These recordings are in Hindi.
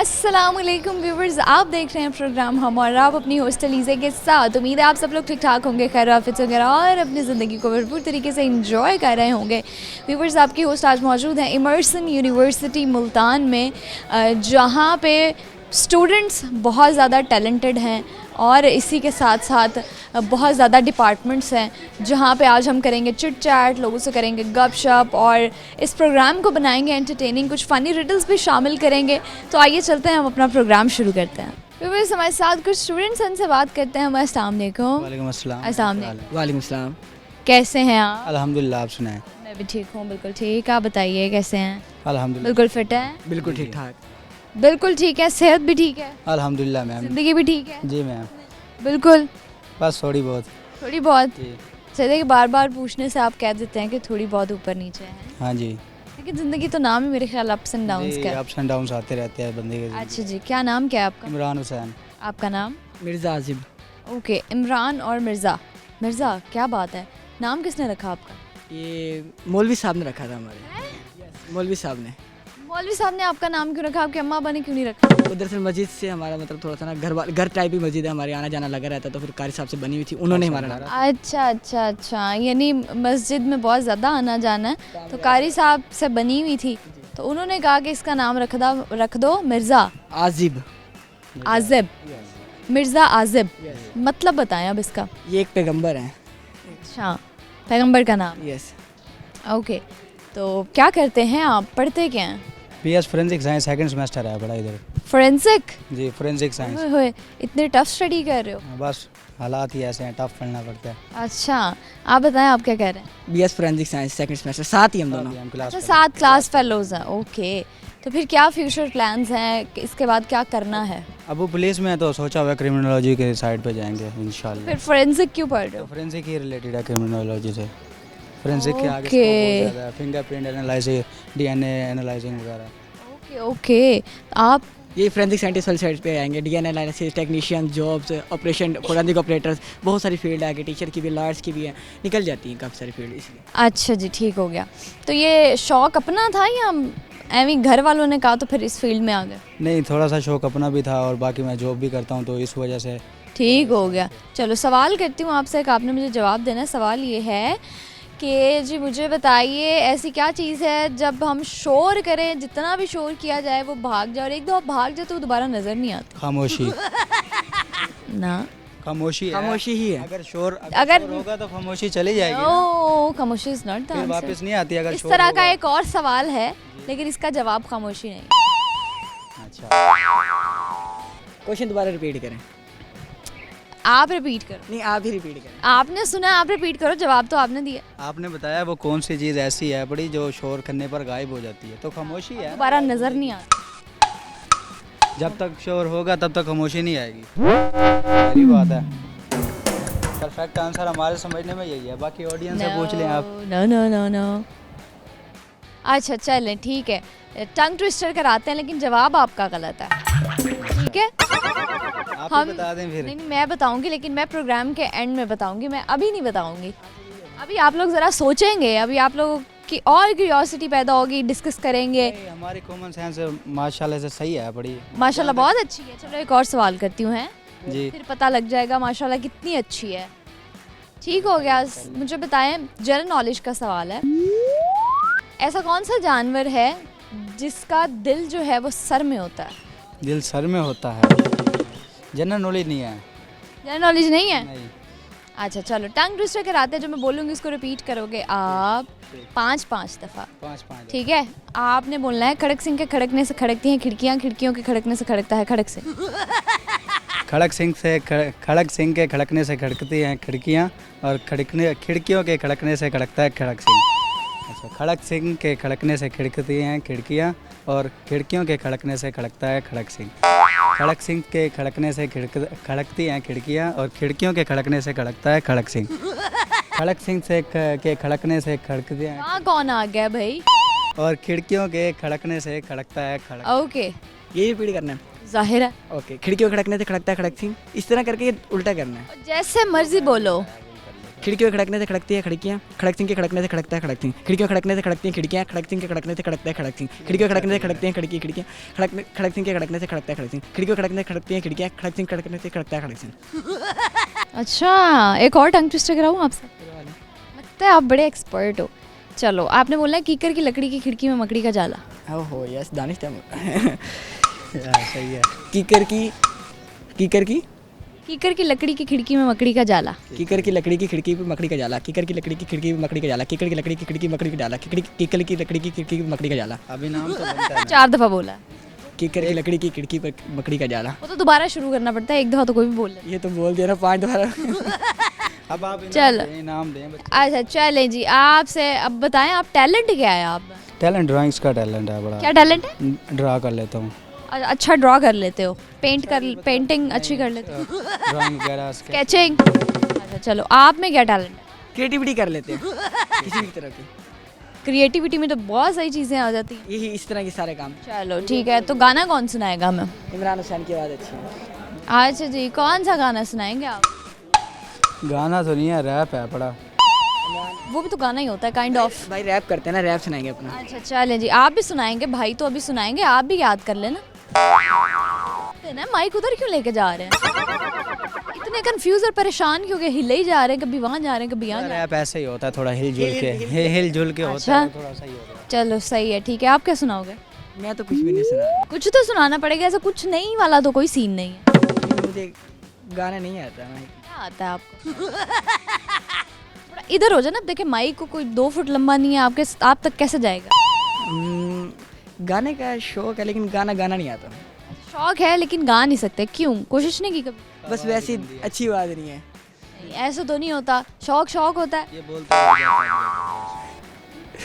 अस्सलामुअलैकुम व्यूवर्स, आप देख रहे हैं प्रोग्राम हम और आप अपनी होस्ट अलीज़ा के साथ। उम्मीद है आप सब लोग ठीक ठाक होंगे, खैर आफियत वगैरह और अपनी ज़िंदगी को भरपूर तरीके से इंजॉय कर रहे होंगे। व्यूवर्स, आपकी होस्ट आज मौजूद हैं इमर्सन यूनिवर्सिटी मुल्तान में, जहाँ पे स्टूडेंट्स बहुत ज़्यादा टैलेंटेड हैं और इसी के साथ साथ बहुत ज़्यादा डिपार्टमेंट्स हैं, जहाँ पे आज हम करेंगे चिट चैट, लोगों से करेंगे गपशप और इस प्रोग्राम को बनाएंगे एंटरटेनिंग, कुछ फ़नी रिडल्स भी शामिल करेंगे। तो आइए चलते हैं, हम अपना प्रोग्राम शुरू करते हैं। व्यूअर्स, हमारे साथ कुछ स्टूडेंट्स हैं, उनसे बात करते हैं। अस्सलाम वालेकुम। वालेकुम अस्सलाम। अस्सलाम वालेकुम। वालेकुम अस्सलाम। कैसे हैं आप? अल्हम्दुलिल्लाह, आप सुनाएं? मैं भी ठीक हूँ, बिल्कुल ठीक। आप बताइए कैसे हैं? अल्हम्दुलिल्लाह बिल्कुल फिट है? बिल्कुल ठीक ठाक। बिल्कुल ठीक है। सेहत भी ठीक है? अल्हम्दुलिल्लाह मैम। ज़िंदगी भी ठीक है? जी मैम, बिल्कुल। बस थोड़ी बहुत। थोड़ी बहुत? जी चलिए कि बार बार पूछने से आप कह देते हैं कि थोड़ी बहुत ऊपर नीचे है, हाँ जी। लेकिन ज़िंदगी तो नाम ही मेरे ख्याल अप्स एंड डाउन्स जी, का है। अप्स एंड डाउन्स आते रहते हैं बंदे के ज़िंदगी अच्छा जी, क्या नाम क्या है आपका? में। इमरान हुसैन। आपका नाम? मिर्ज़ा आजिब। ओके, इमरान और मिर्ज़ा। मिर्ज़ा, क्या बात है, नाम किसने रखा आपका? ये मौलवी साहब ने रखा था हमारे। मौलवी साहब ने। मौलवी साहब ने आपका नाम क्यों रखा? आपके अम्मा अब्बा ने क्यों नहीं रखा? उधर से मस्जिद से हमारा मतलब थोड़ा सा ना घर टाइप ही मस्जिद है हमारे, आना जाना लगा रहता, तो फिर कारी साहब से बनी हुई थी, उन्होंने हमारा नाम। अच्छा अच्छा अच्छा, यानी मस्जिद में बहुत ज़्यादा आना जाना है, तो कारी साहब से बनी हुई थी, तो उन्होंने कहा कि इसका नाम रख दो मिर्ज़ा आजिब। आजिब। मिर्ज़ा आजिब, मतलब बताएं अब इसका। ये एक पैगंबर हैं। अच्छा, पैगंबर का नाम। यस। ओके, तो क्या करते हैं आप, पढ़ते क्या हैं? BS forensic science second semester है बड़ा इधर। फोरेंसिक? जी, फोरेंसिक साइंस। ओए होए, इतने टफ स्टडी कर रहे हो? बस हालात ही ऐसे हैं, टफ पढ़ना पड़ता है। अच्छा, आप बताएं आप क्या कह रहे हैं? BS forensic science second semester, साथ ही हम दोनों। हम क्लास अच्छा, 7 क्लास फेलोज हैं। ओके, तो फिर क्या फ्यूचर प्लान्स हैं, इसके बाद क्या करना है? अब वो पुलिस में है तो सोचा हुआ क्रिमिनोलॉजी के साइड पे जाएंगे इंशाल्लाह। फिर फोरेंसिक क्यों पढ़ रहे हो? फोरेंसिक ही रिलेटेड है क्रिमिनोलॉजी से। फोरेंसिक के आगे Okay. स्कोप बहुत ज़्यादा है, फिंगरप्रिंट एनालिसिस, डीएनए एनालाइजिंग वगैरह। ओके ओके, आप ये फोरेंसिक साइंटिस्ट वाली साइड पे आएंगे, DNA analysis, technician, jobs, operation, forensic operators, बहुत सारी फील्ड आगे, टीचर की भी, लॉयर्स की भी है, निकल जाती हैं काफ़ी सारी फील्ड इसलिए। अच्छा जी, ठीक हो गया। तो ये शौक अपना था या एवं घर वालों ने कहा तो फिर इस फील्ड में आ गए? नहीं, थोड़ा सा शौक अपना भी था और बाकी मैं जॉब भी करता हूँ तो इस वजह से। ठीक हो गया। चलो सवाल करती हूँ आपसे, एक आपने मुझे जवाब देना है। सवाल ये है कि जी मुझे बताइए, ऐसी क्या चीज़ है जब हम शोर करें, जितना भी शोर किया जाए वो भाग जाए, और एक दो आप भाग जाए तो वो दोबारा नज़र नहीं आती? खामोशी। ना, खामोशी है। खामोशी ही है। अगर शोर होगा तो खामोशी चली जाएगी ना। ओह, खामोशी इज नॉट द फिर आंसर। वापस नहीं आती अगर इस शोर तरह का होगा। एक और सवाल है, लेकिन इसका जवाब खामोशी नहीं। अच्छा, क्वेश्चन दोबारा रिपीट करें। आप रिपीट करो। नहीं, आप ही रिपीट करें। आपने सुना, आप रिपीट करो, जवाब तो आपने दिया। आपने बताया वो कौन सी चीज़ ऐसी है बड़ी जो शोर करने पर गायब हो जाती है, तो खामोशी है। दोबारा नजर नहीं आती। जब तक शोर होगा तब तक खामोशी नहीं आएगी। सही बात है। परफेक्ट आंसर हमारे समझने में यही है, बाकी ऑडियंस से पूछ लें आप। No no no no. अच्छा चलें, ठीक है, टंग ट्विस्टर कराते हैं, लेकिन जवाब आपका गलत है। ठीक है, आप ही बता दें फिर। नहीं मैं बताऊंगी, लेकिन मैं प्रोग्राम के एंड में बताऊंगी, मैं अभी नहीं बताऊंगी। अभी आप लोग ज़रा सोचेंगे, अभी आप लोगों की और क्यूरियोसिटी पैदा होगी, डिस्कस करेंगे। नहीं, हमारी कॉमन सेंस माशाल्लाह से सही है बड़ी। माशाल्लाह बहुत अच्छी है। चलो एक और सवाल करती हूँ, हैं जी, फिर पता लग जाएगा माशाल्लाह कितनी अच्छी है। ठीक हो गया। मुझे बताएं, जनरल नॉलेज का सवाल है। ऐसा कौन सा जानवर है जिसका दिल जो है वो सर में होता है? दिल सर में होता है। जनरल नॉलेज नहीं है। जनरल नॉलेज नहीं है? नहीं। अच्छा चलो, टंग ट्विस्टर कराते हैं। जो मैं बोलूँगी उसको रिपीट करोगे आप 5-5 दफ़ा। 5-5। ठीक है, आपने बोलना है खड़क सिंह के खड़कने से खड़कती हैं खिड़कियाँ, खिड़कियों के खड़कने से खड़कता है खड़क सिंह। खड़क सिंह के खड़कने से खड़कती हैं खिड़कियाँ, और खिड़कियों के खड़कने से खड़कता है खड़क सिंह। अच्छा, खड़क सिंह के खड़कने से खड़कती हैं खिड़कियाँ, और खिड़कियों के खड़कने से खड़कता है खड़क सिंह। खड़क सिंह के खड़कने से खड़कती हैं खिड़कियाँ, और खिड़कियों के खड़कने से खड़कता है खड़क सिंह। खड़क सिंह के खड़कने से खड़कती हैं, कहाँ कौन आ गया भाई? और खिड़कियों के खड़कने से खड़कता है खड़क। ओके, ये रिपीट करना है। जाहिर है। ओके, खिड़कियों खड़कने से खड़कता है खड़क सिंह, इस तरह करके ये उल्टा करना है। जैसे मर्जी बोलो। खिड़कियों के खड़कने से खड़कती है खिड़कियाँ, खड़क सिंह के खड़कने से खड़कता है खड़क सिंह, खिड़कियों के खड़कने से खड़कती हैं खिड़कियाँ, खड़क सिंह के खड़कने से खड़कता है खड़क सिंह, खिड़कियों के खड़कने से खड़कती हैं खिड़कियाँ, खड़क सिंह के खड़कने से खड़कता है खड़क सिंह, खिड़कियों के खड़कने से खड़कती हैं खिड़कियाँ, खड़क सिंह के खड़कने से खड़कता है खड़क सिंह। अच्छा, एक और टंग ट्विस्टर कराऊँ आपसे? लगता है आप बड़े एक्सपर्ट हो। चलो, आपने बोला कीकर की लकड़ी की खिड़की में मकड़ी का जाला। ओहो यस दानिश टाइम। सही है। कीकर की कीकर की लकड़ी की खिड़की में मकड़ी का जाला। कीकर की लकड़ी की खिड़की पे मकड़ी का जाला, कीकर की लकड़ी की खिड़की पे मकड़ी का जाला, कीकर की लकड़ी की खिड़की में मकड़ी का जाला, कीकर की लकड़ी की खिड़की पे मकड़ी का जाला, अभी नाम तो बनता है। 4 दफ़ा बोला। कीकर की लकड़ी की खिड़की पर मकड़ी का जाला। वो तो दोबारा शुरू करना पड़ता है, एक दफ़ा तो कोई भी बोल ले। ये तो बोल दिया ना 5 दोबारा। अब आप चलो। इनाम दें बच्चे। अच्छा चलें जी, आपसे अब बताएं आप टैलेंट क्या है आप? टैलेंट ड्राइंग्स का टैलेंट है बड़ा। क्या टैलेंट है? ड्रा कर लेता हूँ। अच्छा ड्रॉ कर लेते हो, पेंटिंग अच्छी कर लेते हो, ड्राइंग वगैरह स्केचिंग। अच्छा चलो, आप में क्या टैलेंट है? क्रिएटिविटी कर लेते हैं किसी भी तरह की, क्रिएटिविटी में तो बहुत सारी चीज़ें आ जाती हैं। यही इस तरह के सारे काम। चलो ठीक है, तो गाना कौन सुनाएगा हमें? इमरान हुसैन की आवाज़ अच्छी है। अच्छा जी, कौन सा गाना सुनाएंगे आप? गाना तो नहीं है, रैप है बड़ा। वो भी तो गाना ही होता है काइंड ऑफ। भाई रैप करते हैं ना, रैप सुनाएंगे अपना। अच्छा चलें जी, आप भी सुनाएंगे भाई, तो अभी सुनाएंगे, आप भी याद कर लेना। ना माइक उधर क्यों लेके जा रहे हैं? इतने कंफ्यूज और परेशान क्यों, हिले ही जा रहे हैं, कभी वहाँ जा रहे हैं कभी यहाँ जा रहे हैं। रैप ऐसे ही होता है, थोड़ा हिल जुल के होता अच्छा। है, थोड़ा सही होता है। चलो सही है, ठीक है। आप क्या सुनाओगे? मैं तो कुछ भी नहीं सुना, कुछ तो सुनाना पड़ेगा, ऐसा कुछ नहीं वाला तो कोई सीन नहीं है। मुझे गाना नहीं आता। मैं क्या आता है आपको? थोड़ा इधर हो जाए ना, देखिए माइक को कोई 2 फुट लंबा नहीं है, आप तक कैसे जाएगा? गाने का शौक है लेकिन गाना नहीं आता। शौक है लेकिन गा नहीं सकते, क्यों? कोशिश नहीं की कभी? बस वैसी अच्छी आवाज़ नहीं है। नहीं, ऐसा तो नहीं होता, शौक होता है। ये बोलते हैं।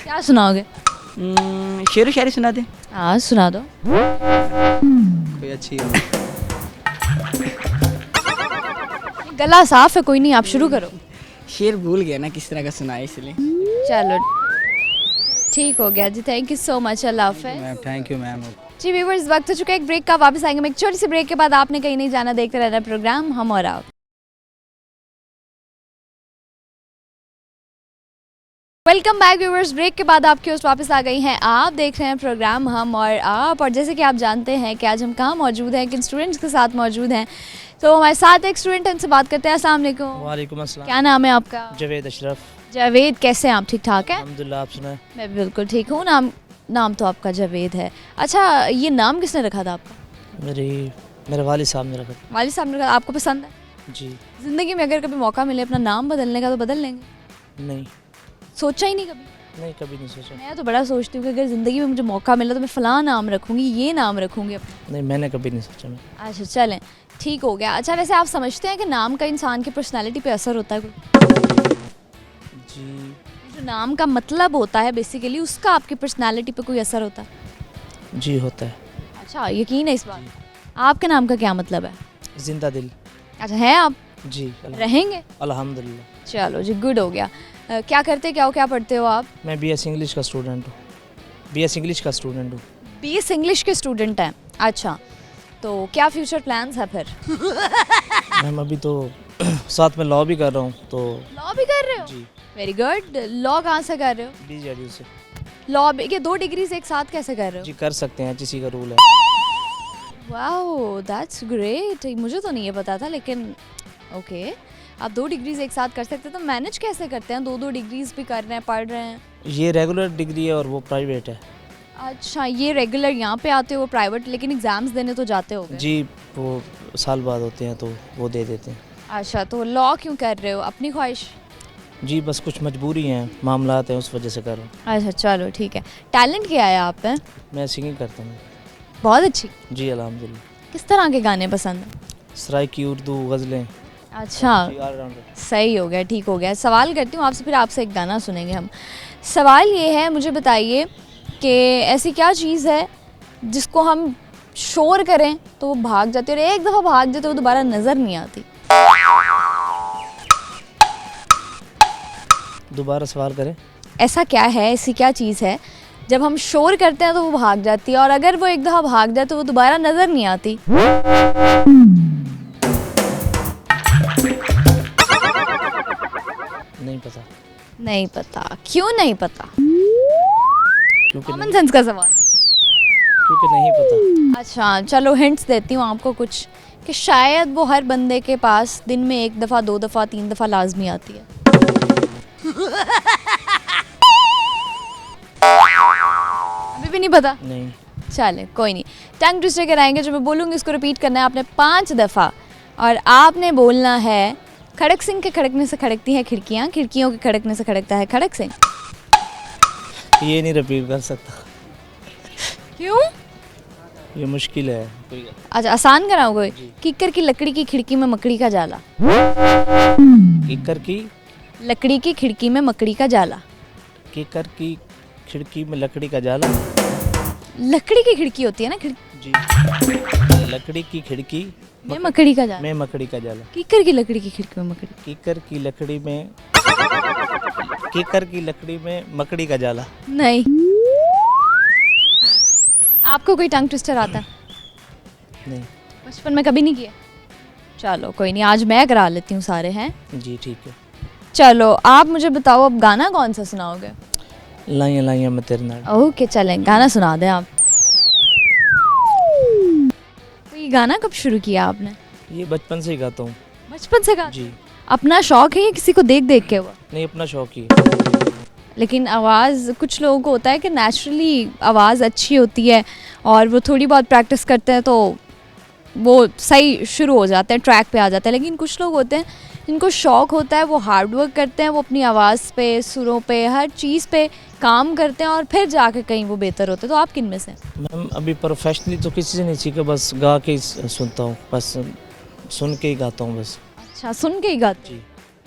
क्या सुनाओगे? शेर व शायरी सुना दे। हाँ सुना दो। कोई अच्छी हो। गला साफ है, कोई नहीं, आप शुरू करो। शेर भूल गया ना किस तरह का सुना है इसलिए। चलो ठीक हो गया जी, थैंक यू सो मच, अल्लाह हाफ़िज़। Ma'am thank you ma'am. जी व्यूअर्स, वक्त हो चुका है एक ब्रेक का, वापस आएंगे हम एक छोटी सी ब्रेक के बाद। आपने कहीं नहीं जाना, देखते रहना प्रोग्राम हम और आप। वेलकम बैक व्यूअर्स, ब्रेक के बाद आपकी होस्ट वापस आ गई हैं। आप देख रहे हैं प्रोग्राम हम और आप, और जैसे कि आप जानते हैं कि आज हम कहाँ मौजूद हैं, किन स्टूडेंट्स के साथ मौजूद हैं। तो हमारे साथ एक स्टूडेंट, उनसे बात करते हैं। अस्सलाम वालेकुम। वालेकुम अस्सलाम। क्या नाम है आपका? जवेद अशरफ। जावेद, कैसे हैं आप? ठीक ठाक है? अल्हम्दुलिल्लाह, आप सुनाएं? मैं बिल्कुल ठीक हूँ। नाम तो आपका जावेद है। अच्छा, ये नाम किसने रखा था आपका? मेरे वालिद साहब ने रखा। वालिद साहब ने रखा। आपको पसंद है? जी ज़िंदगी में अगर कभी मौका मिले अपना नाम बदलने का तो बदल लेंगे? नहीं, सोचा ही नहीं कभी? नहीं कभी नहीं सोचा। मैं तो बड़ा सोचती हूँ कि अगर ज़िंदगी में मुझे मौका मिला तो मैं फ़लाँ नाम रखूँगी, ये नाम रखूँगी अपना। नहीं, मैंने कभी नहीं सोचा। मैं अच्छा चलें, ठीक हो गया। अच्छा वैसे आप समझते हैं कि नाम का इंसान की पर्सनैलिटी पे असर होता है कोई? जी जो नाम का मतलब होता है बेसिकली, उसका आपकी पर्सनैलिटी पे कोई असर होता है? जी होता है। अच्छा, यकीन है इस बात? आपके नाम का क्या मतलब है? जिंदा दिल। अच्छा, है आप? जी रहेंगे? अल्हम्दुलिल्लाह। चलो जी, गुड हो गया। क्या करते क्या हो, क्या पढ़ते हो आप? मैं बीएस इंग्लिश का स्टूडेंट हूँ। बीएस इंग्लिश का स्टूडेंट हूँ। बीएस इंग्लिश के स्टूडेंट हैं? अच्छा, तो क्या फ्यूचर प्लान्स है फिर? मैम अभी तो साथ में लॉ भी कर रहा हूँ, तो लॉ भी कर रहे हो? जी वेरी गुड। लॉ कहाँ से कर रहे हो? BJU से। लॉ के 2 डिग्रीज एक साथ कैसे कर रहे जी हो? कर सकते हैं, किसी का रूल है। Wow, that's great. मुझे तो नहीं ये पता था, लेकिन ओके, आप 2 डिग्रीज एक साथ कर सकते हैं, तो मैनेज कैसे करते हैं? 2 डिग्रीज भी कर रहे हैं, पढ़ रहे हैं। ये रेगुलर डिग्री है और वो प्राइवेट है। अच्छा, ये रेगुलर यहाँ पे आते हो, प्राइवेट, लेकिन एग्जाम्स देने तो जाते हो? जी वो साल बाद होते हैं तो वो दे देते हैं। अच्छा, तो लॉ क्यों कर रहे हो? अपनी ख्वाहिश? जी बस कुछ मजबूरी हैं, मामलात हैं, उस वजह से कर रहा हूँ। अच्छा चलो ठीक है। टैलेंट क्या है आप में? मैं सिंगिंग करता हूँ। बहुत अच्छी। जी अल्हम्दुलिल्लाह। किस तरह के गाने पसंद हैं? सराइकी उर्दू गज़लें। अच्छा, जी ऑलराउंडर। सही हो गया, ठीक हो गया। सवाल करती हूँ आपसे, फिर आपसे एक गाना सुनेंगे हम। सवाल ये है, मुझे बताइए कि ऐसी क्या चीज़ है जिसको हम शोर करें तो वो भाग जाती है, और एक दफ़ा भाग जाते वो दोबारा नज़र नहीं आती? दोबारा सवाल करें। ऐसा क्या है, ऐसी क्या चीज़ है जब हम शोर करते हैं तो वो भाग जाती है, और अगर वो एक दफ़ा भाग जाए तो वो दोबारा नज़र नहीं आती? नहीं पता, क्यों नहीं पता? क्योंकि कॉमन सेंस का सवाल। क्योंकि नहीं पता। अच्छा चलो हिंट्स देती हूँ आपको कुछ, कि शायद वो हर बंदे के पास दिन में 1 दफ़ा 2 दफ़ा 3 दफ़ा लाजमी आती है। अभी भी नहीं पता? नहीं। चले कोई नहीं, टंग ट्विस्टर कराएंगे। जो मैं बोलूँगी उसको रिपीट करना है आपने 5 दफ़ा, और आपने बोलना है खड़क सिंह के खड़कने से खड़कती हैं खिड़कियाँ, खिड़कियों के खड़कने से खड़कता है खड़क सिंह। ये नहीं रिपीट कर सकता, क्यों? ये मुश्किल है। अच्छा आसान कराओ कोई। किक्कर की लकड़ी की खिड़की में मकड़ी का जाला। कीकर की लकड़ी की खिड़की में मकड़ी का जाला। कीकर की खिड़की में लकड़ी का जाला। लकड़ी की खिड़की होती है ना, खिड़की जी। लकड़ी की खिड़की में मकड़ी का जाला। में मकड़ी का जाला। किक्कर की लकड़ी की खिड़की में मकड़ी। कीकर की लकड़ी में कीकर की लकड़ी में मकड़ी का जाला। नहीं। आपको कोई टंग ट्विस्टर आता है? नहीं। बचपन में कभी नहीं किया? चलो कोई नहीं, आज मैं करा लेती हूँ सारे हैं। जी ठीक है। चलो आप मुझे बताओ अब गाना कौन सा सुनाओगे? लाइया लाइया मैं तेरे नाल। ओके चलें, गाना सुना दें आप। तो ये गाना कब शुरू किया आपने? ये बचपन से ही गाता हूँ। बचपन से गाते? जी। अपना शौक है या किसी को देख देख के हुआ? नहीं, अपना शौक ही। लेकिन आवाज़ कुछ लोगों को होता है कि नेचुरली आवाज़ अच्छी होती है और वो थोड़ी बहुत प्रैक्टिस करते हैं तो वो सही शुरू हो जाते हैं, ट्रैक पे आ जाते हैं। लेकिन कुछ लोग होते हैं जिनको शौक़ होता है, वो हार्ड वर्क करते हैं, वो अपनी आवाज़ पे, सुरों पे, हर चीज़ पे काम करते हैं और फिर जाके कहीं वो बेहतर होते हैं। तो आप किन में से? मैम अभी प्रोफेशनली तो किसी से नहीं सीखा, बस गा के ही सुनता हूँ, बस सुन के ही गाता हूँ बस। अच्छा सुन के ही गाते हो? जी।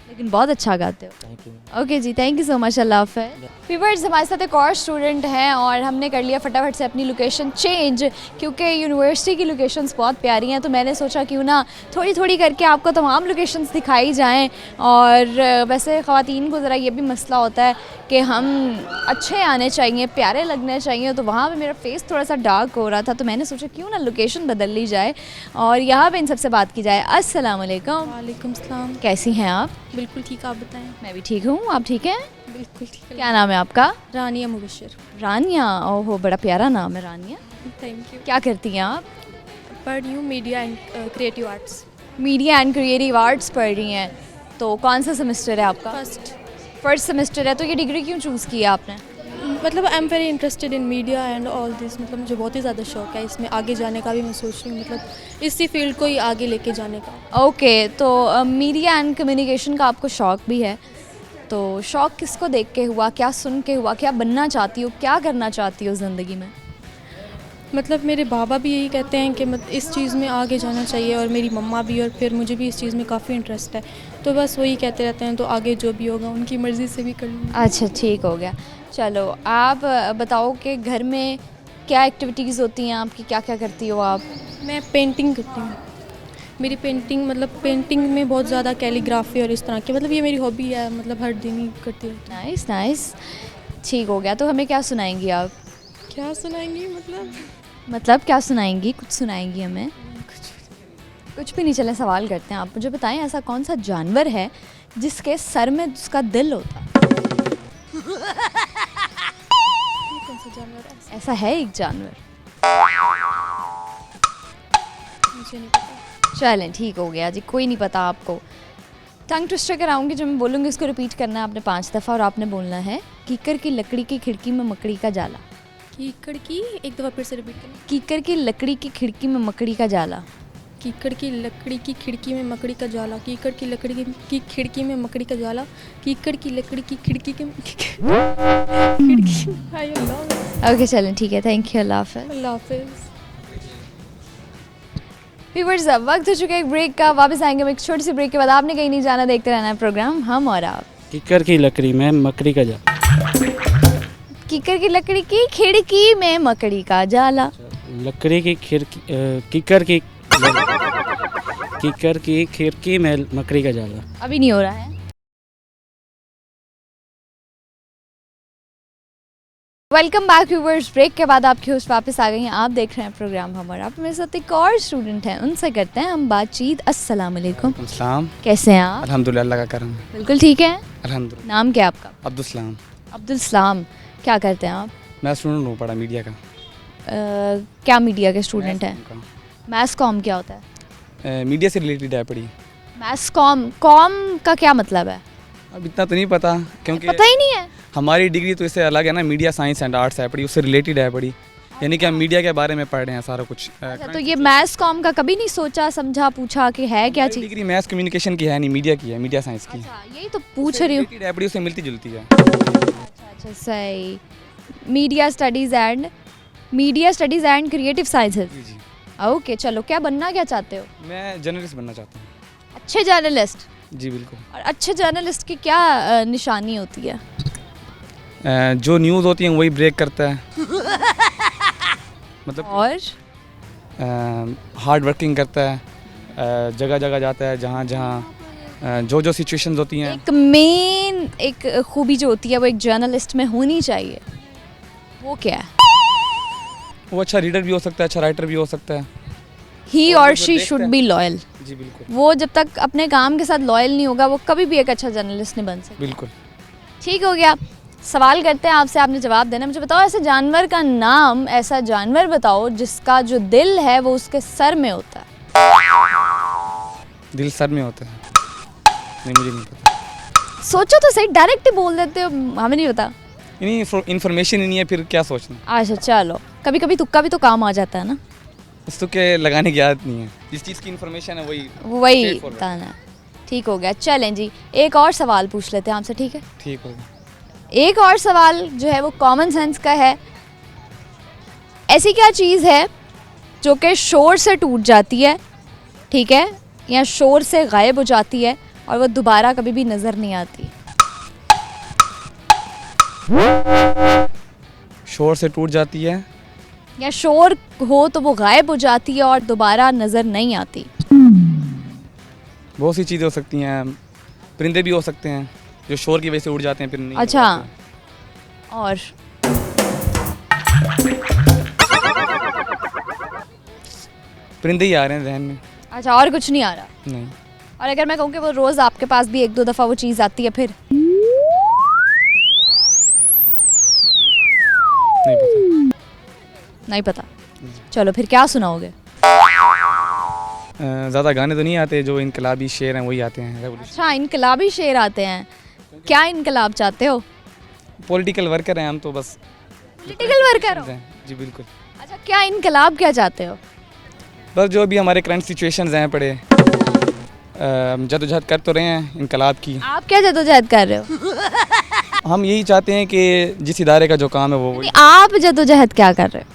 लेकिन बहुत अच्छा गाते हो। Thank you. ओके जी, थैंक यू सो मच। अल्लाह हाफ़िज़। व्यूअर्स हमारे साथ एक और स्टूडेंट हैं और हमने कर लिया फटाफट से अपनी लोकेशन चेंज, क्योंकि यूनिवर्सिटी की लोकेशंस बहुत प्यारी हैं। तो मैंने सोचा क्यों ना थोड़ी थोड़ी करके आपको तमाम लोकेशंस दिखाई जाएं। और वैसे ख़वातीन को ज़रा ये भी मसला होता है कि हम अच्छे आने चाहिए, प्यारे लगने चाहिए। तो वहाँ पे मेरा फेस थोड़ा सा डार्क हो रहा था, तो मैंने सोचा क्यों ना लोकेशन बदल ली जाए और यहाँ पे इन सबसे बात की जाए। अस्सलाम वालेकुम। वालेकुम सलाम। कैसी हैं आप? बिल्कुल ठीक, आप बताएं। मैं भी ठीक हूँ, आप ठीक हैं? बिल्कुल ठीक। क्या नाम है आपका? रानिया मुबशर। रानिया, ओहो बड़ा प्यारा नाम है रानिया। Thank you. क्या करती हैं आप? पढ़ रही हूँ media and creative arts. Media and creative arts पढ़ रही हैं। तो कौन सा सेमेस्टर है आपका? फर्स्ट सेमेस्टर है। तो ये डिग्री क्यों चूज़ की है आपने? मतलब I am very interested in media and all this, मतलब मुझे बहुत ही ज़्यादा शौक है इसमें आगे जाने का भी। मैं सोच रही हूँ मतलब इसी फील्ड को ही आगे लेके जाने का। ओके, तो मीडिया एंड कम्युनिकेशन का आपको शौक़ भी है। तो शौक़ किसको देख के हुआ, क्या सुन के हुआ, क्या बनना चाहती हो, क्या करना चाहती हो ज़िंदगी में? मतलब मेरे बाबा भी यही कहते हैं कि मत इस चीज़ में आगे जाना चाहिए, और मेरी मम्मा भी, और फिर मुझे भी इस चीज़ में काफ़ी इंटरेस्ट है। तो बस वही कहते रहते हैं, तो आगे जो भी होगा उनकी मर्ज़ी से भी कर लूँगी। अच्छा ठीक हो गया। चलो आप बताओ कि घर में क्या एक्टिविटीज़ होती हैं आपकी, क्या क्या करती हो आप? मैं पेंटिंग करती हूँ। मेरी पेंटिंग मतलब पेंटिंग में बहुत ज़्यादा कैलीग्राफी और इस तरह की, मतलब ये मेरी हॉबी है, मतलब हर दिन ही करती रहती हूँ। नाइस नाइस, ठीक हो गया। तो हमें क्या सुनाएंगी आप? क्या सुनाएंगी मतलब क्या सुनाएंगी? कुछ सुनाएंगी हमें? कुछ भी नहीं, चले सवाल करते हैं। आप मुझे बताएं ऐसा कौन सा जानवर है जिसके सर में उसका दिल होता? कौन सा जानवर है? ऐसा है एक जानवर। मुझे नहीं पता। चलें ठीक हो गया जी, कोई नहीं पता आपको। टंग ट्विस्टर कराऊंगी, जो मैं बोलूँगी उसको रिपीट करना है आपने 5 दफ़ा, और आपने बोलना है कीकर की लकड़ी की खिड़की में मकड़ी का जाला। कीकड़ की एक दफ़ा फिर से रिपीट करना। कीकर की लकड़ी की खिड़की में मकड़ी का जाला। कीकड़ की लकड़ी की खिड़की में मकड़ी का जाला। कीकड़ की लकड़ी की खिड़की में मकड़ी का जाला। कीकड़ की लकड़ी की खिड़की के खिड़की। हाय अल्लाह। ओके चलें ठीक है, थैंक यू, अल्लाह हाफ़िज़। अल्लाह हाफिज़। व्यूअर्स अब वक्त हो चुका है एक ब्रेक का, वापस आएंगे हम एक छोटी सी ब्रेक के बाद। आपने कहीं नहीं जाना, देखते रहना है प्रोग्राम हम और आप। कीकर की लकड़ी में मकड़ी का जाला। कीकर की लकड़ी की खिड़की में मकड़ी का जाला। लकड़ी की खिड़की कीकर की खिड़की में मकड़ी का जाला। अभी नहीं हो रहा है। Welcome back viewers. ब्रेक के बाद आपकी होस्ट वापस आ गई हैं। आप देख रहे हैं प्रोग्राम हमारा। आप मेरे साथ एक और स्टूडेंट हैं, उनसे करते हैं हम बातचीत। अस्सलाम वालेकुम। सलाम। कैसे हैं आप? अल्हम्दुलिल्लाह, अल्लाह का करम है। बिल्कुल ठीक है। अल्हम्दुलिल्लाह। नाम क्या है आपका? अब्दुल सलाम। अब्दुल सलाम। क्या करते हैं आप? मैं स्टूडेंट हूँ, पढ़ा मीडिया का। क्या मीडिया के स्टूडेंट हैं? मैस कॉम क्या होता है? मीडिया से रिलेटेड है पढ़ी। मैस कॉम का क्या मतलब है? अब इतना तो नहीं पता, क्योंकि पता ही नहीं है। हमारी डिग्री तो इससे अलग है ना, मीडिया साइंस एंड आर्ट्स है पढ़ी, उससे रिलेटेड है पढ़ी। यानी कि हम मीडिया के बारे में पढ़ रहे हैं सारा कुछ। अच्छा, तो ये मैस कॉम का कभी नहीं सोचा समझा पूछा कि है क्या चीज़? डिग्री मैथ्स कम्युनिकेशन की है नहीं, मीडिया की है, मीडिया साइंस की। अच्छा, यही तो पूछ रही हूँ। रिलेटेड है पढ़ी, उससे मिलती जुलती है। अच्छा, सही। Media studies and creative sciences. जी जी। ओके, चलो, क्या बनना क्या चाहते हो? मैं जर्नलिस्ट बनना चाहता हूँ। अच्छे जर्नलिस्ट। जी बिल्कुल। और अच्छे जर्नलिस्ट की क्या निशानी होती है? जो न्यूज़ होती है वही ब्रेक करता है। मतलब और हार्ड वर्किंग करता है, जगह जगह जाता है, जहाँ जहाँ जो सिचुएशंस होती हैं। एक मेन एक खूबी जो होती है वो एक जर्नलिस्ट में होनी चाहिए, वो क्या है? वो अच्छा रीडर भी हो सकता है, अच्छा राइटर भी हो सकता है। ही और और वो जो शी देखता शुड है। Be loyal. जी बिल्कुल। वो जब तक अपने काम के साथ लॉयल नहीं होगा वो कभी भी एक अच्छा जर्नलिस्ट नहीं बन सकता। बिल्कुल। ठीक हो गया। सवाल करते हैं आपसे, आपने जवाब देना। मुझे बताओ, ऐसे जानवर का नाम, ऐसा जानवर बताओ जिसका जो दिल है वो उसके सर में होता है। दिल सर में होता है? नहीं, मुझे नहीं पता। सोचो तो सही, डायरेक्ट ही बोल देते हो हमें नहीं पता। इन्फॉर्मेशन ही नहीं है, फिर क्या सोचना। अच्छा, चलो, कभी कभी तुक्का भी तो काम आ जाता है ना। इस तुक्के लगाने की आदत नहीं है, जिस चीज़ की इन्फॉर्मेशन है वही वही बताना है। ठीक हो गया। चलें जी, एक और सवाल पूछ लेते हैं आपसे, ठीक है? ठीक होगा। एक और सवाल जो है वो कॉमन सेंस का है। ऐसी क्या चीज़ है जो कि शोर से टूट जाती है, ठीक है, या शोर से गायब हो जाती है और वो दोबारा कभी भी नज़र नहीं आती? शोर से टूट जाती है, या शोर हो तो वो गायब हो जाती है और दोबारा नज़र नहीं आती? बहुत सी चीज़ें हो सकती हैं। परिंदे भी हो सकते हैं जो शोर की वजह से उड़ जाते हैं, फिर नहीं अच्छा, उड़ और परिंदे ही आ रहे हैं जहन में। अच्छा, और कुछ नहीं आ रहा? नहीं। और अगर मैं कहूँ कि वो रोज़ आपके पास भी एक दो दफ़ा वो चीज़ आती है, फिर? नहीं पता। नहीं पता। चलो, फिर क्या सुनाओगे? ज़्यादा गाने तो नहीं आते, जो इनकलाबी शेर हैं वही आते हैं। रेवोल्यूशन। अच्छा, इनकलाबी शेर आते हैं। क्या इनकलाब चाहते हो? पॉलिटिकल वर्कर हैं हम तो, बस पॉलिटिकल वर्कर हो? जी बिल्कुल। अच्छा, क्या इनकलाब क्या चाहते हो? बस जो भी हमारे करंट सिचुएशंस हैं पड़े, जदोजहद कर तो रहे हैं इनकलाब की। आप क्या जदोजहद कर रहे हो? हम यही चाहते हैं कि जिस इदारे का जो काम है वो नहीं, आप जदोजहद क्या कर रहे हो?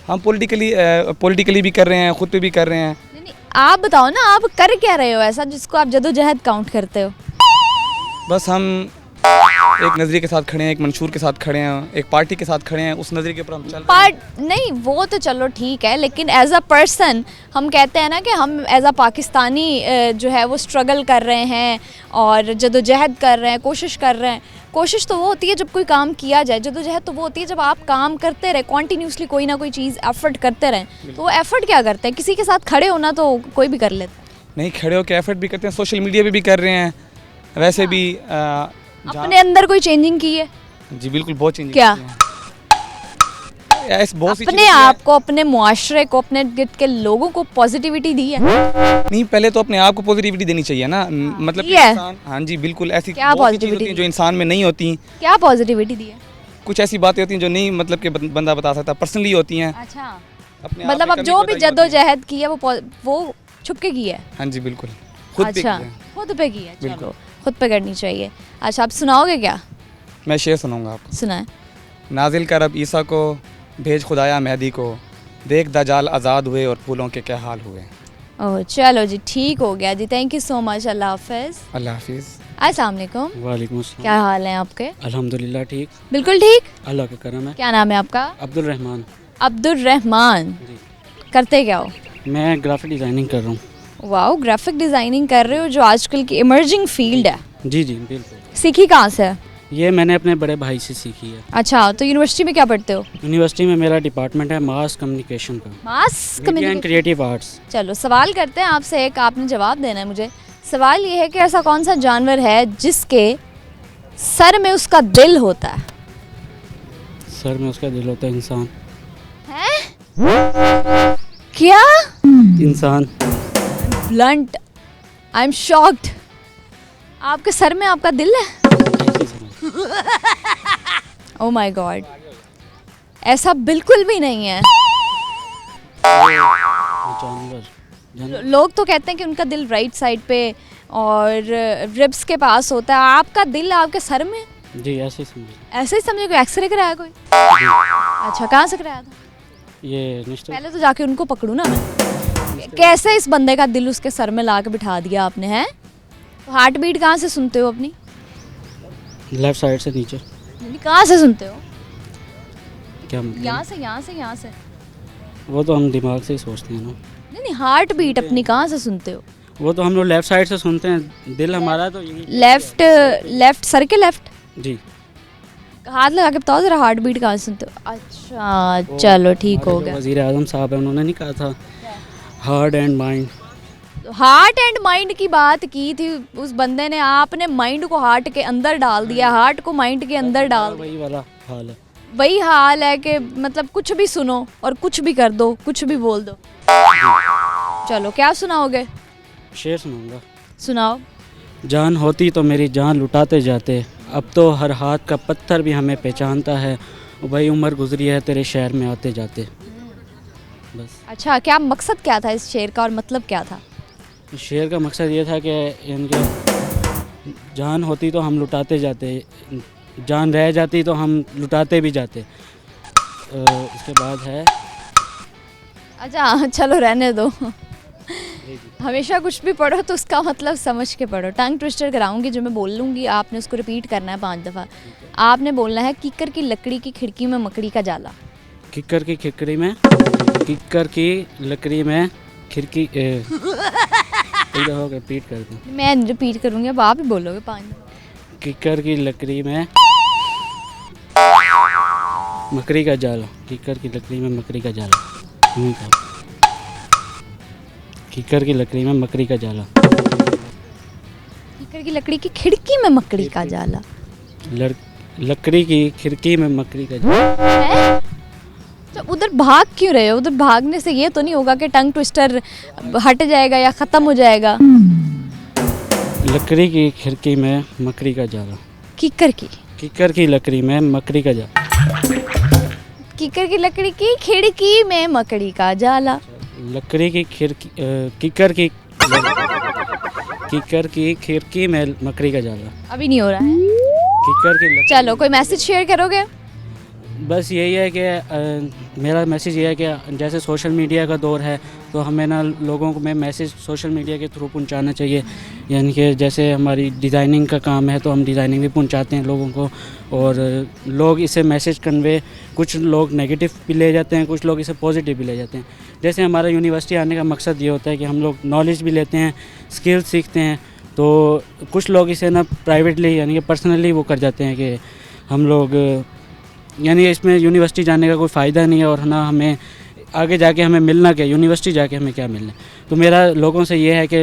हम पॉलिटिकली भी कर रहे हैं, खुद पे भी कर रहे हैं। नहीं, आप बताओ ना, आप कर क्या रहे हो ऐसा जिसको आप जदोजहद काउंट करते हो? बस हम एक नज़रिए के साथ खड़े हैं, एक मंशूर के साथ खड़े हैं, एक पार्टी के साथ खड़े हैं, उस नज़रिए के ऊपर हम चल रहे हैं। नहीं, वो तो चलो ठीक है, लेकिन एज अ पर्सन हम कहते हैं ना कि हम एज अ पाकिस्तानी जो है वो स्ट्रगल कर रहे हैं और जदोजहद कर रहे हैं, कोशिश कर रहे हैं। कोशिश तो वो होती है जब कोई काम किया जाए, जदोजहद तो वो होती है जब आप काम करते रहे, कॉन्टीन्यूसली कोई ना कोई चीज़ एफर्ट करते रहें। तो वो एफर्ट क्या करते हैं? किसी के साथ खड़े होना तो कोई भी कर लेता है। नहीं, खड़े होकर एफर्ट भी करते हैं, सोशल मीडिया पे भी कर रहे हैं, वैसे भी अपने अंदर कोई चेंजिंग की है? जी बिल्कुल, बहुत चेंज क्या? बहुत सी अपने चीज़ें आप को, अपने मुआशरे को, अपने गिर्द के लोगों को पॉजिटिविटी दी है? नहीं, पहले तो अपने आप को पॉजिटिविटी देनी चाहिए ना। मतलब दी है? इंसान, हाँ जी बिल्कुल, ऐसी क्या बहुत सी चीज़ें positivity होती हैं जो इंसान में नहीं होती। क्या पॉजिटिविटी दी है? कुछ ऐसी बातें होती हैं जो नहीं मतलब कि बंदा बता सकता, पर्सनली होती हैं। अच्छा, अपने आप मतलब में अब कमी जो भी कोताही होती है। जद्दोजहद की है वो छुप के की है? हाँ जी बिल्कुल, खुद पे अच्छा, किया है। खुद पे की है। बिल्कुल। चलो, खुद पे करनी चाहिए। अच्छा, आप सुनाओगे क्या? मैं शेर सुनाऊंगा आपको। सुनाए। नाजिल कर अब ईसा को, भेज खुदाया मेहदी को, देख दजाल आज़ाद हुए और फूलों के क्या हाल हुए। ओह, चलो जी, ठीक हो गया जी। Thank you so much. अल्लाह हाफिज़। अल्लाह हाफिज़। अस्सलाम वालेकुम। वालेकुम अस्सलाम। क्या हाल है आपके? अल्हम्दुलिल्लाह ठीक, बिल्कुल ठीक। अल्लाह का करम है। क्या नाम है आपका? अब्दुल रहमान। अब्दुल रहमान। जी। करते क्या हो? मैं ग्राफिक डिज़ाइनिंग कर रहा हूँ। वाओ, ग्राफिक डिज़ाइनिंग कर रहे हो जो आजकल की इमर्जिंग फील्ड है। जी जी बिल्कुल। सीखी कहाँ से? ये मैंने अपने बड़े भाई से सीखी है। अच्छा, तो यूनिवर्सिटी में क्या पढ़ते हो? यूनिवर्सिटी में मेरा डिपार्टमेंट है मास कम्युनिकेशन का, mass media and communication. Creative arts. चलो सवाल करते हैं आपसे, एक आपने जवाब देना है मुझे। सवाल ये है कि ऐसा कौन सा जानवर है जिसके सर में उसका दिल होता है? सर में उसका दिल होता है इंसान। हैं? क्या? इंसान। Blunt, I am shocked. आपके सर में आपका दिल है? ओह माय गॉड, ऐसा बिल्कुल भी नहीं है। जानवर। लोग तो कहते हैं कि उनका दिल राइट साइड पे और रिब्स के पास होता है, आपका दिल आपके सर में? जी ऐसे ही समझिए। ऐसे ही समझे, कोई एक्सरे कराया कोई? अच्छा, कहाँ से कराया था? ये नेशनल। पहले तो जाके उनको पकड़ू ना मैं। कैसे इस बंदे का दिल उसके सर में ला के बिठा दिया आपने, हैं? तो हार्ट बीट कहाँ से सुनते हो अपनी? लेफ्ट साइड से नीचे। कहाँ से सुनते हो? क्या मतलब? यहाँ से, यहाँ से, यहाँ से? वो तो हम दिमाग से ही सोचते हैं ना। नहीं नहीं, हार्ट बीट अपनी कहाँ से सुनते हो? वो तो हम लोग लेफ्ट साइड से सुनते हैं, दिल हमारा तो यही। लेफ्ट, लेफ्ट सर के लेफ्ट? जी। हाथ लगा के बताओ जरा, हार्ट बीट कहाँ से सुनते हो? अच्छा चलो ठीक हो गया। वज़ीर आज़म साहब है, उन्होंने नहीं कहा था heart and mind. Heart and mind की बात की थी उस बंदे ने, आपने माइंड को हार्ट के अंदर डाल दिया, हार्ट को माइंड के अंदर डाल दिया। वही वाला हाल है। वही हाल है कि मतलब कुछ भी सुनो और कुछ भी कर दो, कुछ भी बोल दो। चलो क्या सुनाओगे? शेर सुनाऊंगा। सुनाओ। जान होती तो मेरी जान लुटाते जाते, अब तो हर हाथ का पत्थर भी हमें पहचानता है, वही उम्र गुजरी है तेरे शहर में आते जाते। बस। अच्छा, क्या मकसद क्या था इस शेर का और मतलब क्या था? शेर का मकसद ये था कि इनके जान होती तो हम लुटाते जाते, जान रह जाती तो हम लुटाते भी जाते। इसके बाद है। अच्छा चलो रहने दो। हमेशा कुछ भी पढ़ो तो उसका मतलब समझ के पढ़ो। टंग ट्विस्टर कराऊंगी, जो मैं बोल लूँगी आपने उसको रिपीट करना है 5 दफ़ा। आपने बोलना है कीकर की लकड़ी की खिड़की में मकड़ी का जाला। किक्कर की खिकड़ी में, किक्कर की लकड़ी में खिड़की। रिपीट कर दूँ? मैं रिपीट करूँगी, अब आप ही बोलोगे 5 दफ़ा। किक्कर की लकड़ी में मकड़ी का जाला, किक्कर की लकड़ी में मकड़ी का जाला। किक्कर की लकड़ी में मकड़ी का जाला। कीकर की लकड़ी की खिड़की में मकड़ी का जाला। लकड़ी की खिड़की में मकड़ी का जाला। है? तो उधर भाग क्यों रहे हो? उधर भागने से ये तो नहीं होगा कि टंग ट्विस्टर हट जाएगा या ख़त्म हो जाएगा। लकड़ी की खिड़की में मकड़ी का जाला। कीकर की, किक्कर की लकड़ी में मकड़ी का जाला। कीकर की लकड़ी की खिड़की में मकड़ी का जाला। लकड़ी की खिड़की, किक्कर की खिड़की में मकड़ी का जाला। अभी नहीं हो रहा है। किक्कर की लकड़ी। चलो कोई मैसेज शेयर करोगे? बस यही है कि मेरा मैसेज ये है कि जैसे सोशल मीडिया का दौर है तो हमें ना लोगों को में मैसेज सोशल मीडिया के थ्रू पहुंचाना चाहिए। यानी कि जैसे हमारी डिज़ाइनिंग का काम है तो हम डिज़ाइनिंग भी पहुंचाते हैं लोगों को, और लोग इसे मैसेज कन्वे, कुछ लोग नेगेटिव भी ले जाते हैं, कुछ लोग इसे पॉजिटिव भी ले जाते हैं। जैसे हमारा यूनिवर्सिटी आने का मकसद ये होता है कि हम लोग नॉलेज भी लेते हैं, स्किल सीखते हैं, तो कुछ लोग इसे ना प्राइवेटली यानी कि पर्सनली वो कर जाते हैं कि हम लोग, यानी इसमें यूनिवर्सिटी जाने का कोई फ़ायदा नहीं है और ना हमें आगे जाके हमें मिलना क्या, यूनिवर्सिटी जाके हमें क्या मिलना। तो मेरा लोगों से ये है कि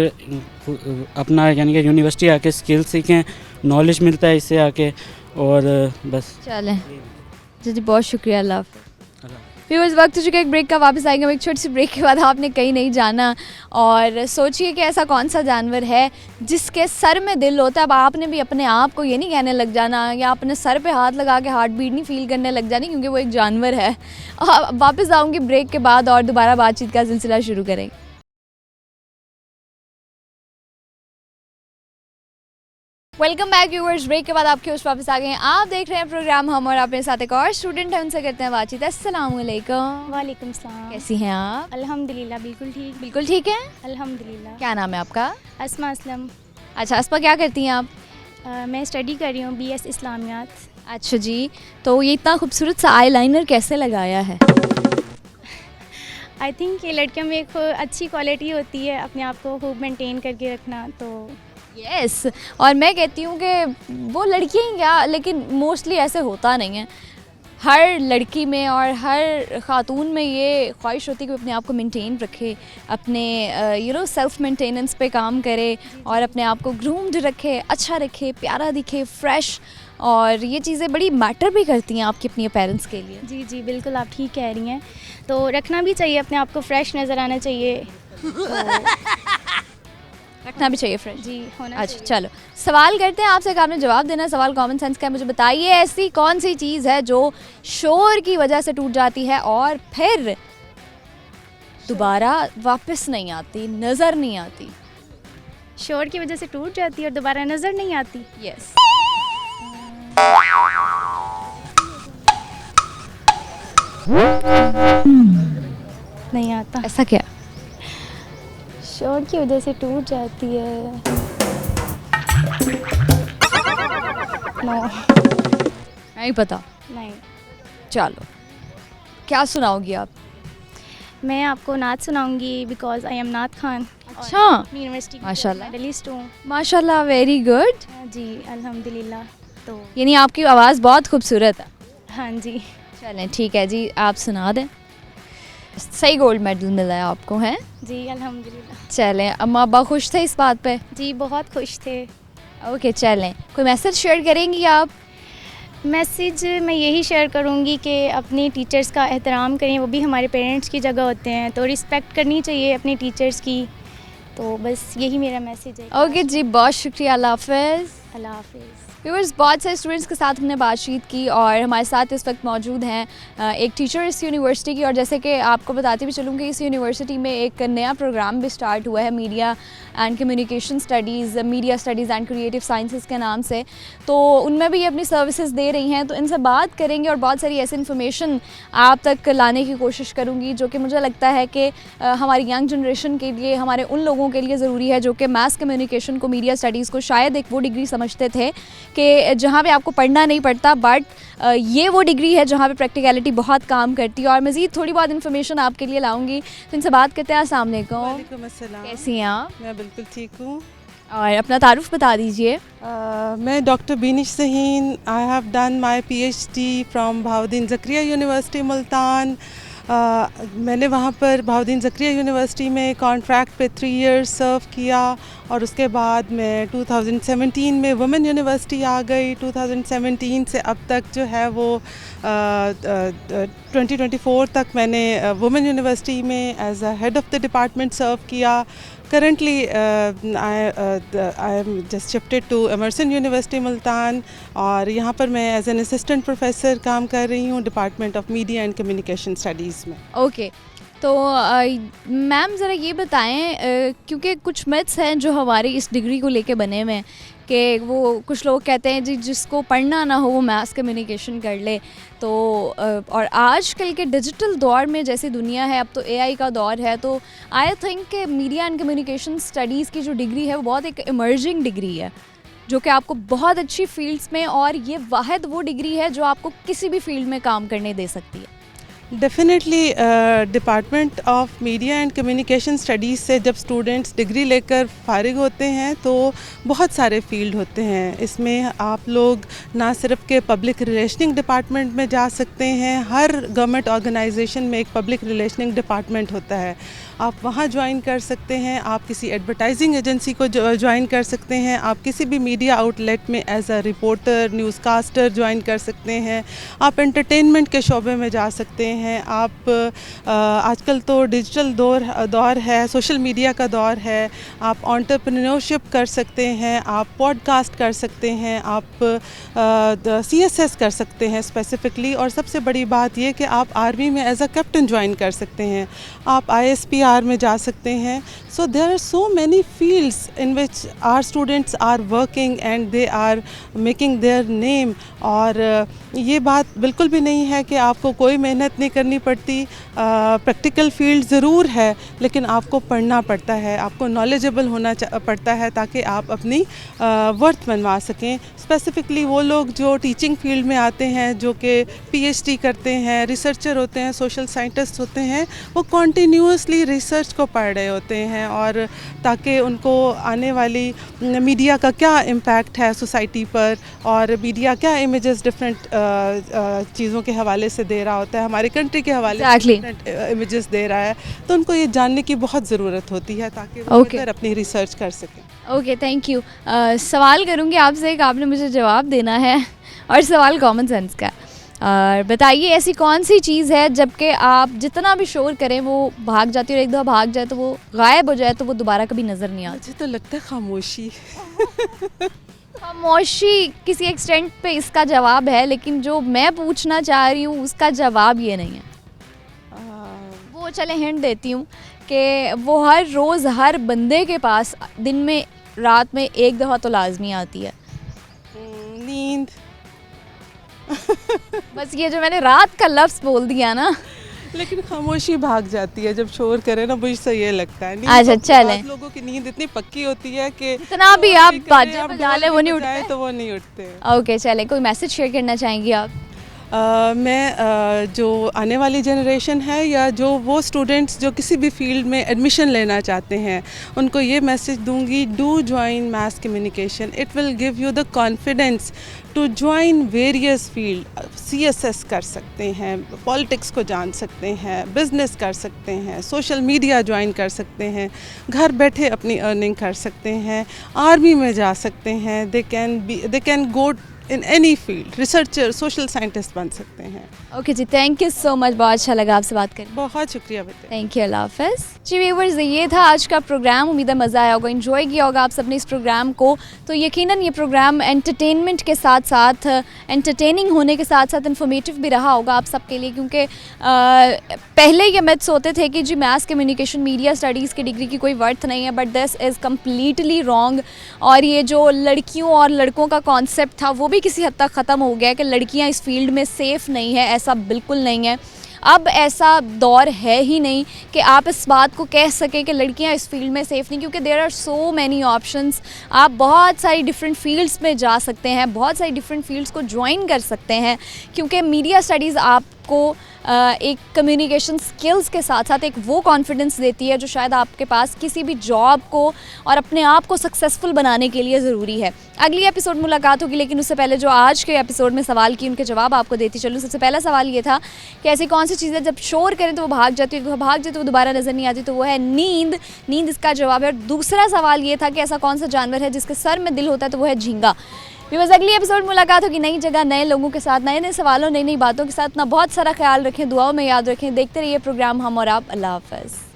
अपना यानी कि यूनिवर्सिटी आके स्किल सीखें, नॉलेज मिलता है इससे आके, और बस। चलें जी, बहुत शुक्रिया, अल्लाह हाफ़िज़। व्यूअर्स, वक्त हो चुका है एक ब्रेक का, वापस आएंगे हम एक छोटी सी ब्रेक के बाद। आपने कहीं नहीं जाना और सोचिए कि ऐसा कौन सा जानवर है जिसके सर में दिल होता है। अब आपने भी अपने आप को ये नहीं कहने लग जाना या अपने सर पे हाथ लगा के हार्ट बीट नहीं फील करने लग जानी, क्योंकि वो एक जानवर है। वापस आऊँगी ब्रेक के बाद और दोबारा बातचीत का सिलसिला शुरू करेंगे। वेलकम बैक व्यूअर्स, ब्रेक के बाद आपके होस्ट वापस आ गए हैं। आप देख रहे हैं प्रोग्राम हम, और अपने साथ एक और स्टूडेंट है, उनसे करते हैं बातचीत। अस्सलाम वालेकुम। वालेकुम सलाम। कैसी हैं आप? अल्हम्दुलिल्लाह बिल्कुल ठीक। बिल्कुल ठीक है। अल्हम्दुलिल्लाह। क्या नाम है आपका? अस्मा असलम। अच्छा अस्मा, क्या करती हैं आप? मैं स्टडी कर रही हूँ BS इस्लामियात। अच्छा जी, तो ये इतना खूबसूरत सा आई लाइनर कैसे लगाया है? आई थिंक ये लड़कियों में एक अच्छी क्वालिटी होती है अपने आप को खूब मेंटेन करके रखना, तो यस और मैं कहती हूँ कि वो लड़कियाँ ही क्या, लेकिन मोस्टली ऐसे होता नहीं है। हर लड़की में और हर ख़ातून में ये ख्वाहिश होती है कि वो अपने आप को मेंटेन रखे, अपने सेल्फ मेंटेनेंस पे काम करे और अपने आप को ग्रूम्ड रखे, अच्छा रखे, प्यारा दिखे, फ्रेश। और ये चीज़ें बड़ी मैटर भी करती हैं आपकी अपनी अपीयरेंस के लिए। जी जी बिल्कुल, आप ठीक कह रही हैं। तो रखना भी चाहिए, अपने आप को फ्रेश नज़र आना चाहिए। रखना भी चाहिए फ्रेंड जी, होना अच्छा चाहिए। चलो सवाल करते हैं आपसे, आपने जवाब देना। सवाल कॉमन सेंस का है। मुझे बताइए ऐसी कौन सी चीज़ है जो शोर की वजह से टूट जाती है और फिर दोबारा वापस नहीं आती, नज़र नहीं आती? शोर की वजह से टूट जाती है और दोबारा नज़र नहीं आती। यस नहीं आता। ऐसा क्या? शोर की वजह से टूट जाती है। नो, नहीं पता। नहीं। चलो क्या सुनाओगी आप? मैं आपको नात सुनाऊंगी बिकॉज आई एम नात खान। अच्छा यूनिवर्सिटी माशाल्लाह। मेडलिस्ट हूँ। माशाल्लाह, वेरी गुड। जी अल्हम्दुलिल्लाह। तो यानी आपकी आवाज़ बहुत खूबसूरत है। हाँ जी। चलें ठीक है जी, आप सुना दें। सही गोल्ड मेडल मिला है आपको, हैं? जी अल्हम्दुलिल्लाह। चलें, अम्मा अब्बा खुश थे इस बात पे? जी बहुत खुश थे। ओके चलें, कोई मैसेज शेयर करेंगी आप? मैसेज मैं यही शेयर करूँगी कि अपनी टीचर्स का एहतराम करें, वो भी हमारे पेरेंट्स की जगह होते हैं, तो रिस्पेक्ट करनी चाहिए अपनी टीचर्स की। तो बस यही मेरा मैसेज है। ओके जी, बहुत शुक्रिया, अल्लाह हाफ़िज़। अल्लाह हाफिज़। व्यूअर्स, बहुत सारे स्टूडेंट्स के साथ हमने बातचीत की और हमारे साथ इस वक्त मौजूद हैं एक टीचर इस यूनिवर्सिटी की। और जैसे कि आपको बताती भी चलूँ कि इस यूनिवर्सिटी में एक नया प्रोग्राम भी स्टार्ट हुआ है, media and communication studies, media studies and creative sciences के नाम से। तो उनमें भी ये अपनी सर्विसेज दे रही हैं, तो इनसे बात करेंगे और बहुत सारी ऐसी इन्फॉर्मेशन आप तक लाने की कोशिश करूँगी जो कि मुझे लगता है कि हमारी यंग जनरेशन के लिए, हमारे उन लोगों के लिए ज़रूरी है जो कि मास कम्युनिकेशन को, मीडिया स्टडीज़ को शायद एक वो डिग्री समझते थे कि जहाँ पे आपको पढ़ना नहीं पड़ता, बट ये वो डिग्री है जहाँ पे प्रैक्टिकलिटी बहुत काम करती है। और मज़ीद थोड़ी बहुत इन्फॉर्मेशन आपके लिए लाऊंगी। तो इनसे बात करते हैं। अस्सलाम वालेकुम। वालेकुम अस्सलाम। कैसी हैं आप? मैं बिल्कुल ठीक हूँ। और अपना तारुफ बता दीजिए। मैं doctor Beenish Saheen. I have done my PhD from Bahauddin Zakariya university Multan. मैंने वहाँ पर बहाउद्दीन ज़करिया यूनिवर्सिटी में कॉन्ट्रैक्ट पे 3 इयर्स सर्व किया और उसके बाद मैं 2017 में वुमेन यूनिवर्सिटी आ गई। 2017 से अब तक जो है वो 2024 तक मैंने वुमेन यूनिवर्सिटी में as a head of the department serve किया। Currently, I am just shifted to Emerson University Multan और यहाँ पर मैं एज एन असिस्टेंट प्रोफेसर काम कर रही हूँ department of media and communication studies में। ओके तो मैम ज़रा ये बताएं, क्योंकि कुछ मिथ्स हैं जो हमारी इस डिग्री को लेके बने हुए हैं कि वो कुछ लोग कहते हैं जी जिसको पढ़ना ना हो वो मास कम्युनिकेशन कर ले। तो और आजकल के डिजिटल दौर में जैसी दुनिया है, अब तो AI का दौर है, तो आई थिंक कि मीडिया एंड कम्युनिकेशन स्टडीज़ की जो डिग्री है वो बहुत एक इमर्जिंग डिग्री है जो कि आपको बहुत अच्छी फील्ड्स में, और ये वाहिद वो डिग्री है जो आपको किसी भी फील्ड में काम करने दे सकती है। Definitely department of media and communication studies से जब स्टूडेंट्स डिग्री लेकर फारिग होते हैं तो बहुत सारे फील्ड होते हैं। इसमें आप लोग ना सिर्फ के पब्लिक रिलेशनिंग डिपार्टमेंट में जा सकते हैं, हर गवर्नमेंट ऑर्गेनाइजेशन में एक पब्लिक रिलेशनिंग डिपार्टमेंट होता है, आप वहाँ ज्वाइन कर सकते हैं। आप किसी एडवर्टाइजिंग एजेंसी को ज्वाइन कर सकते हैं। आप किसी भी मीडिया आउटलेट में एज अ रिपोर्टर, न्यूज़कास्टर ज्वाइन कर सकते हैं। आप एंटरटेनमेंट के शोबे में जा सकते हैं। आप आजकल तो डिजिटल दौर है, सोशल मीडिया का दौर है, आप एंटरप्रेन्योरशिप कर सकते हैं, आप पॉडकास्ट कर सकते हैं, आप CSS कर सकते हैं स्पेसिफिकली। और सबसे बड़ी बात ये कि आप आर्मी में एज अ कैप्टन ज्वाइन कर सकते हैं, आप ISPR में जा सकते हैं। So there are so many fields in which our students are working and they are making their name. और ये बात बिल्कुल भी नहीं है कि आपको कोई मेहनत नहीं करनी पड़ती। प्रैक्टिकल फील्ड ज़रूर है लेकिन आपको पढ़ना पड़ता है, आपको नॉलेजेबल होना पड़ता है ताकि आप अपनी वर्थ बनवा सकें। स्पेसिफ़िकली वो लोग जो टीचिंग फील्ड में आते हैं, जो कि PhD करते हैं, रिसर्चर होते हैं, सोशल साइंटिस्ट होते हैं, वो कॉन्टीन्यूसली रिसर्च को पढ़ रहे होते हैं, और ताकि उनको आने वाली मीडिया का क्या इम्पैक्ट है सोसाइटी पर, और मीडिया क्या इमेजेस डिफरेंट चीज़ों के हवाले से दे रहा होता है, हमारी कंट्री के हवाले से डिफरेंट इमेजेस दे रहा है, तो उनको ये जानने की बहुत ज़रूरत होती है ताकि वो बेहतर अपनी रिसर्च कर सकें। Okay, thank you. सवाल करूँगी आपसे, एक आपने मुझे जवाब देना है, और सवाल कॉमन सेंस का। और बताइए ऐसी कौन सी चीज़ है जबकि आप जितना भी शोर करें वो भाग जाती है, और एक दफ़ा भाग जाए तो वो गायब हो जाए तो वो दोबारा कभी नज़र नहीं आती? मुझे तो लगता है खामोशी। खामोशी किसी एक्सटेंट पे इसका जवाब है, लेकिन जो मैं पूछना चाह रही हूँ उसका जवाब ये नहीं है। वो चले हिंट देती हूँ कि वो हर रोज़ हर बंदे के पास दिन में रात में एक दफ़ा तो लाजमी आती है। नींद। बस ये जो मैंने रात का लफ्ज़ बोल दिया ना। लेकिन खामोशी भाग जाती है जब शोर करे ना, मुझे ये लगता है। अच्छा, चलें। लोगों की नींद इतनी पक्की होती है कि इतना भी आप बाजे बजा ले वो नहीं उठते, तो वो नहीं उठते। ओके, चले, कोई मैसेज शेयर करना चाहेंगी आप? मैं जो आने वाली जनरेशन है या जो वो स्टूडेंट्स जो किसी भी फील्ड में एडमिशन लेना चाहते हैं, उनको ये मैसेज दूंगी, do join mass communication. It will give you the confidence to join various field. CSS कर सकते हैं, पॉलिटिक्स को जान सकते हैं, बिजनेस कर सकते हैं, सोशल मीडिया ज्वाइन कर सकते हैं, घर बैठे अपनी अर्निंग कर सकते हैं, आर्मी में जा सकते हैं, they can go in any field, researcher, social scientist बन सकते हैं। ओके जी, थैंक यू सो मच, बहुत अच्छा लगा आपसे बात करके। बहुत शुक्रिया बेटे। थैंक यू, अल्लाह हाफ़िज़। जी व्यूअर्स, ये था आज का प्रोग्राम। उम्मीद है मज़ा आया होगा, एंजॉय किया होगा आप सबने इस प्रोग्राम को। तो यकीनन ये प्रोग्राम एंटरटेनमेंट के साथ साथ एंटरटेनिंग होने के साथ साथ इन्फॉर्मेटिव भी रहा होगा आप सबके लिए, क्योंकि पहले ये मिथ्स होते थे कि जी मास कम्युनिकेशन मीडिया स्टडीज़ की डिग्री की कोई वर्थ नहीं है, but this is completely wrong. और ये जो लड़कियों और लड़कों का कॉन्सेप्ट था वो भी किसी हद तक ख़त्म हो गया है कि लड़कियां इस फील्ड में सेफ़ नहीं है। ऐसा बिल्कुल नहीं है। अब ऐसा दौर है ही नहीं कि आप इस बात को कह सकें कि लड़कियां इस फील्ड में सेफ़ नहीं, क्योंकि there are so many options. आप बहुत सारी डिफरेंट फील्ड्स में जा सकते हैं, बहुत सारी डिफरेंट फील्ड्स को ज्वाइन कर सकते हैं, क्योंकि मीडिया स्टडीज़ आपको एक कम्युनिकेशन स्किल्स के साथ साथ एक वो कॉन्फिडेंस देती है जो शायद आपके पास किसी भी जॉब को और अपने आप को सक्सेसफुल बनाने के लिए ज़रूरी है। अगली एपिसोड मुलाकात होगी, लेकिन उससे पहले जो आज के एपिसोड में सवाल किए उनके जवाब आपको देती चलूँ। सबसे पहला सवाल ये था कि ऐसी कौन सी चीज़ है जब शोर करें तो वो भाग जाती है, भाग जाती है तो वो दोबारा नज़र नहीं आती, तो वो है नींद। नींद इसका जवाब है। और दूसरा सवाल ये था कि ऐसा कौन सा जानवर है जिसके सर में दिल होता है, तो वो है झींगा। बस अगली एपिसोड मुलाकात होगी नई जगह, नए लोगों के साथ, नए नए सवालों, नई नई बातों के साथ। ना बहुत सारा ख्याल रखें, दुआओं में याद रखें। देखते रहिए प्रोग्राम हम और आप। अल्लाह हाफ़िज़।